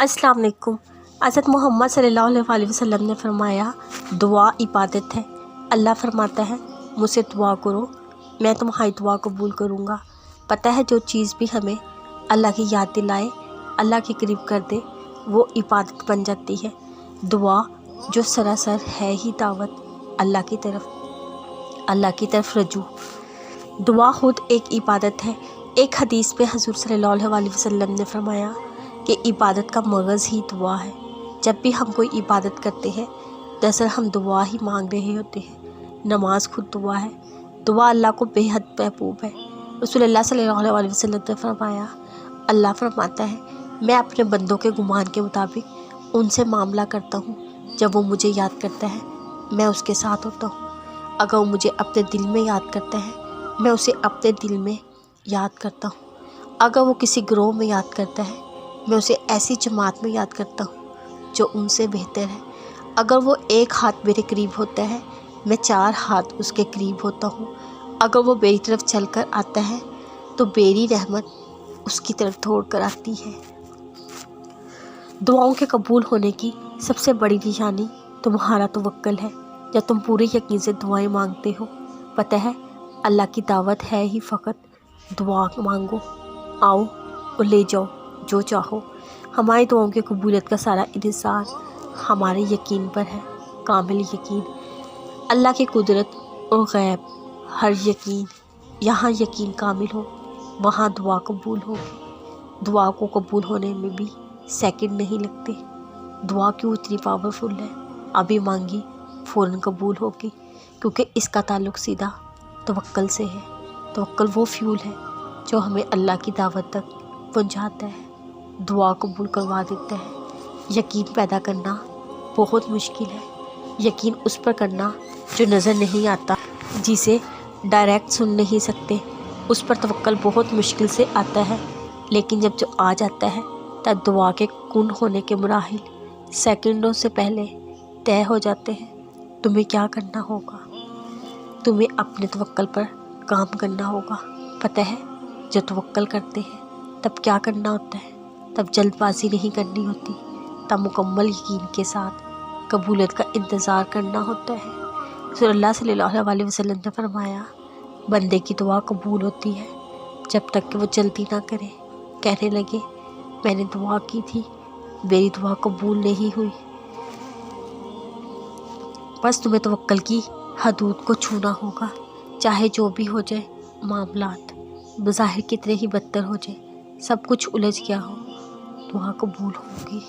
अस्सलाम वालेकुम। हज़रत मोहम्मद सल्लल्लाहु अलैहि वसल्लम ने फरमाया, दुआ इबादत है। अल्लाह फरमाता है, मुझसे दुआ करो, मैं तुम्हारी दुआ कबूल करूँगा। पता है, जो चीज़ भी हमें अल्लाह की याद दिलाए, अल्लाह के करीब कर दे, वो इबादत बन जाती है। दुआ जो सरासर है ही दावत अल्लाह की तरफ रजू। दुआ खुद एक इबादत है। एक हदीस में हुज़ूर सल्लल्लाहु अलैहि वसल्लम ने फरमाया कि इबादत का मगज़ ही दुआ है। जब भी हम कोई इबादत करते हैं, दरअसल हम दुआ ही मांग रहे होते हैं। नमाज खुद दुआ है। दुआ अल्लाह को बेहद महबूब है। रसूलुल्लाह सल्लल्लाहु अलैहि वसल्लम ने फरमाया, अल्लाह फरमाता है, मैं अपने बंदों के गुमान के मुताबिक उनसे मामला करता हूँ। जब वो मुझे याद करता है, मैं उसके साथ होता हूँ। अगर वो मुझे अपने दिल में याद करता है, मैं उसे अपने दिल में याद करता हूँ। अगर वो किसी ग्रोह में याद करता है, मैं उसे ऐसी जमात में याद करता हूँ जो उनसे बेहतर है। अगर वो एक हाथ मेरे करीब होता है, मैं 4 हाथ उसके करीब होता हूँ। अगर वो मेरी तरफ चल कर आता है, तो मेरी रहमत उसकी तरफ दौड़ कर आती है। दुआओं के कबूल होने की सबसे बड़ी निशानी तुम्हारा तवक्कल है। जब तुम पूरे यकीन से दुआएं मांगते हो, पता है अल्लाह की दावत है ही फ़कत दुआ मांगो, आओ और ले जाओ जो चाहो। हमारी दुआओं की कबूलियत का सारा इंतज़ार हमारे यकीन पर है, कामिल यकीन। अल्लाह की कुदरत और गैब हर यकीन। यहाँ यकीन कामिल हो, वहाँ दुआ कबूल होगी। दुआ को कबूल होने में भी सेकंड नहीं लगते। दुआ क्यों इतनी पावरफुल है? अभी मांगी फ़ौरन कबूल होगी, क्योंकि इसका ताल्लुक़ सीधा तवक्कल से है। तवक्कल वो फ्यूल है जो हमें अल्लाह की दावत तक पहुँचाता है, दुआ कबूल करवा देता है। यकीन पैदा करना बहुत मुश्किल है। यकीन उस पर करना जो नज़र नहीं आता, जिसे डायरेक्ट सुन नहीं सकते, उस पर तवक्कल बहुत मुश्किल से आता है। लेकिन जब जो आ जाता है, तब दुआ के कुन होने के मराहिल सेकंडों से पहले तय हो जाते हैं। तुम्हें क्या करना होगा? तुम्हें अपने तवक्कल पर काम करना होगा। पता है, जब तवक्कल करते हैं तब क्या करना होता है? तब जल्दबाजी नहीं करनी होती, तब मुकम्मल यकीन के साथ कबूलियत का इंतज़ार करना होता है। रसूलुल्लाह सल्लल्लाहु अलैहि वसल्लम ने फरमाया, बंदे की दुआ कबूल होती है जब तक कि वो जल्दी ना करे, कहने लगे मैंने दुआ की थी, मेरी दुआ कबूल नहीं हुई। बस तुम्हें तवक्कल की हदूद को छूना होगा, चाहे जो भी हो जाए। मामलात बज़ाहिर कितने ही बदतर हो जाए, सब कुछ उलझ गया हो, दुआ कबूल होगी।